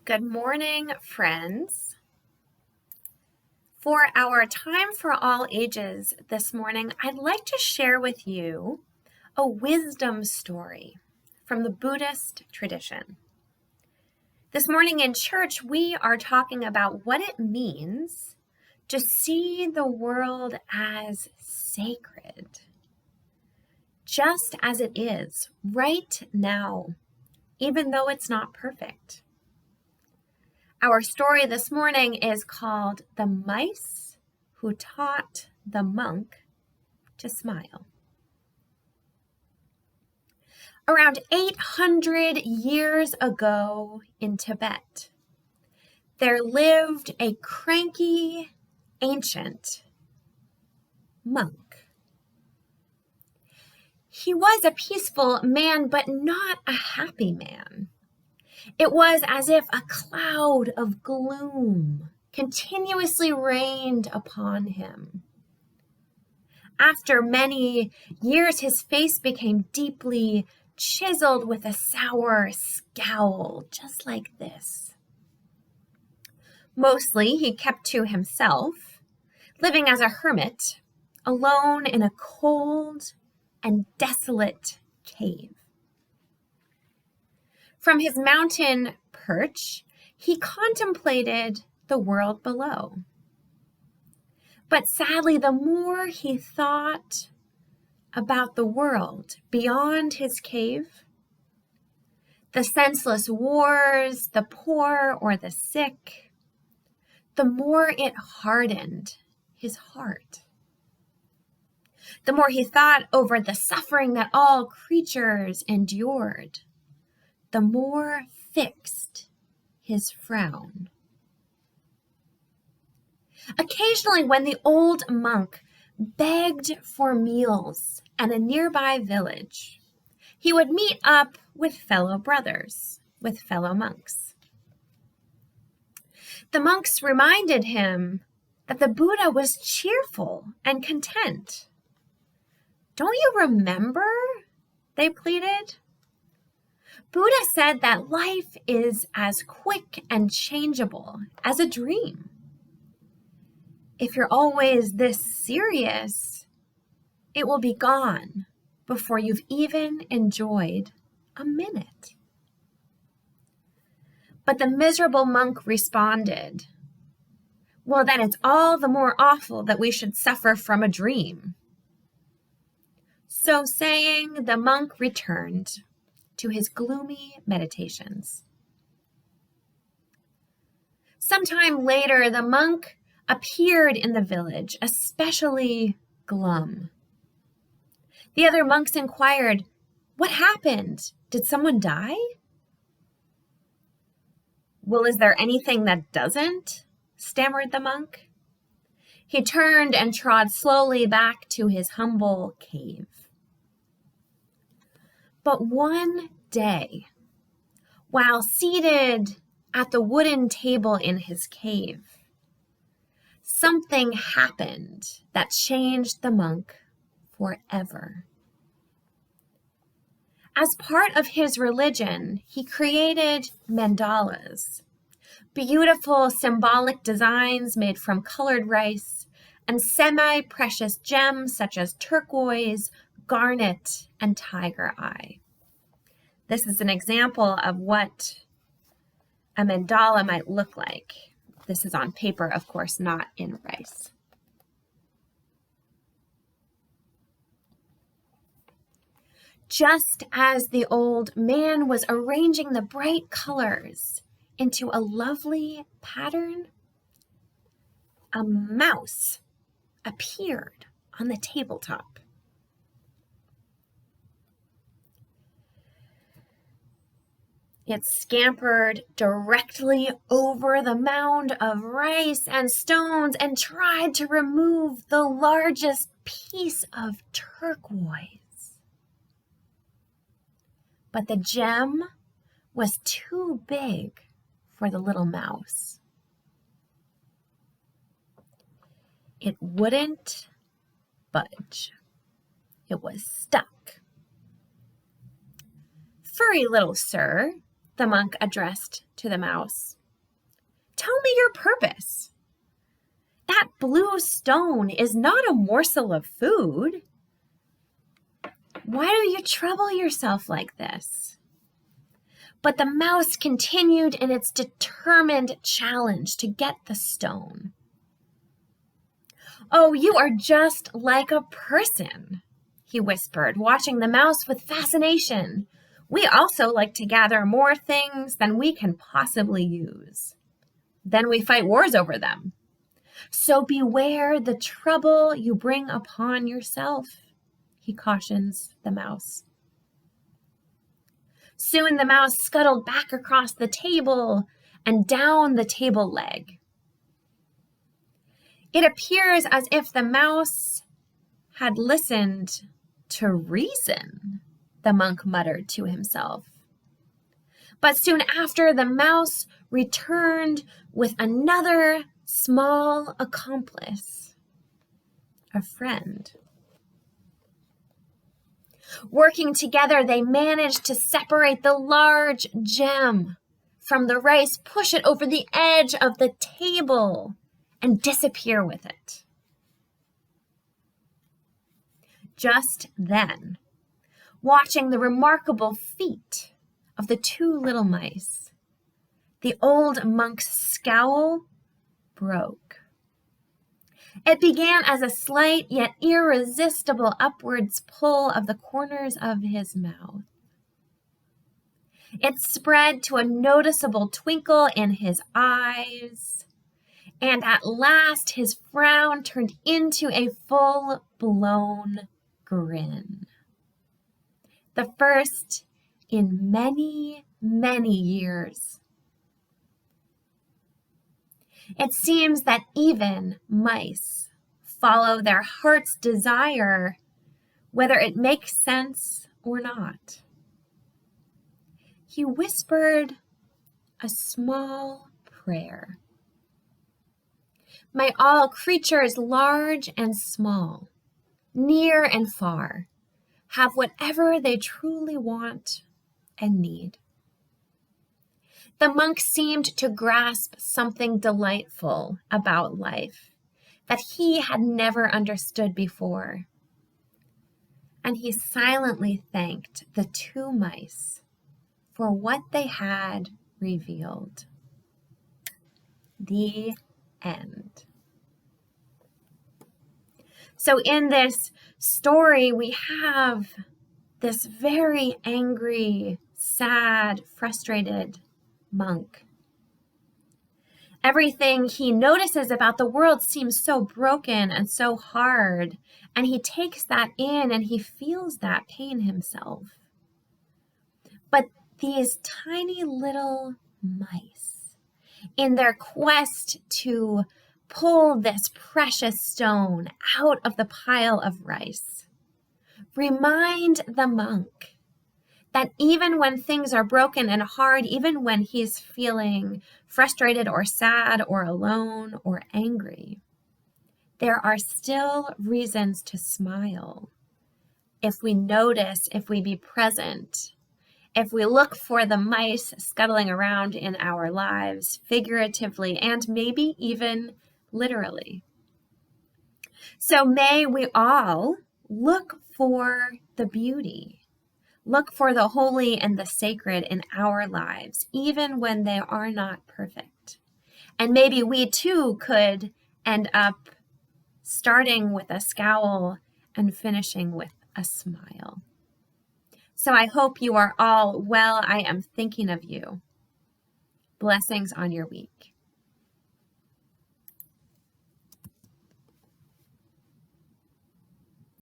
Good morning, friends. For our Time for All Ages this morning, I'd like to share with you a wisdom story from the Buddhist tradition. This morning in church, we are talking about what it means to see the world as sacred, just as it is right now, even though it's not perfect. Our story this morning is called The Mice Who Taught the Monk to Smile. Around 800 years ago in Tibet, there lived a cranky, ancient monk. He was a peaceful man, but not a happy man. It was as if a cloud of gloom continuously rained upon him. After many years, his face became deeply chiseled with a sour scowl, just like this. Mostly, he kept to himself, living as a hermit, alone in a cold and desolate cave. From his mountain perch, he contemplated the world below. But sadly, the more he thought about the world beyond his cave, the senseless wars, the poor or the sick, the more it hardened his heart. The more he thought over the suffering that all creatures endured, the more fixed his frown. Occasionally, when the old monk begged for meals at a nearby village, he would meet up with fellow brothers, with fellow monks. The monks reminded him that the Buddha was cheerful and content. "Don't you remember?" they pleaded. "Buddha said that life is as quick and changeable as a dream. If you're always this serious, it will be gone before you've even enjoyed a minute." But the miserable monk responded, "Well, then it's all the more awful that we should suffer from a dream." So saying, the monk returned to his gloomy meditations. Sometime later, the monk appeared in the village, especially glum. The other monks inquired, "What happened? Did someone die?" "Well, is there anything that doesn't?" stammered the monk. He turned and trod slowly back to his humble cave. But one day, while seated at the wooden table in his cave, something happened that changed the monk forever. As part of his religion, he created mandalas, beautiful symbolic designs made from colored rice and semi-precious gems such as turquoise, garnet, and tiger eye. This is an example of what a mandala might look like. This is on paper, of course, not in rice. Just as the old man was arranging the bright colors into a lovely pattern, a mouse appeared on the tabletop. It scampered directly over the mound of rice and stones and tried to remove the largest piece of turquoise. But the gem was too big for the little mouse. It wouldn't budge. It was stuck. "Furry little sir," the monk addressed to the mouse, Tell me your purpose. That blue stone is not a morsel of food. Why do you trouble yourself like this? But the mouse continued in its determined challenge to get the stone. Oh, you are just like a person, he whispered, watching the mouse with fascination. We also like to gather more things than we can possibly use. Then we fight wars over them. So beware the trouble you bring upon yourself, he cautions the mouse. Soon the mouse scuttled back across the table and down the table leg. It appears as if the mouse had listened to reason, the monk muttered to himself. But soon after, the mouse returned with another small accomplice, a friend. Working together, they managed to separate the large gem from the rice, push it over the edge of the table, and disappear with it. Just then, watching the remarkable feat of the two little mice, the old monk's scowl broke. It began as a slight yet irresistible upwards pull of the corners of his mouth. It spread to a noticeable twinkle in his eyes, and at last his frown turned into a full-blown grin. The first in many, many years. It seems that even mice follow their heart's desire, whether it makes sense or not. He whispered a small prayer. May all creatures large and small, near and far, have whatever they truly want and need. The monk seemed to grasp something delightful about life that he had never understood before. And he silently thanked the two mice for what they had revealed. The end. So in this story, we have this very angry, sad, frustrated monk. Everything he notices about the world seems so broken and so hard, and he takes that in and he feels that pain himself. But these tiny little mice, in their quest to pull this precious stone out of the pile of rice, remind the monk that even when things are broken and hard, even when he's feeling frustrated or sad or alone or angry, there are still reasons to smile. If we notice, if we be present, if we look for the mice scuttling around in our lives, figuratively and maybe even literally. So may we all look for the beauty. Look for the holy and the sacred in our lives, even when they are not perfect. And maybe we too could end up starting with a scowl and finishing with a smile. So I hope you are all well. I am thinking of you. Blessings on your week.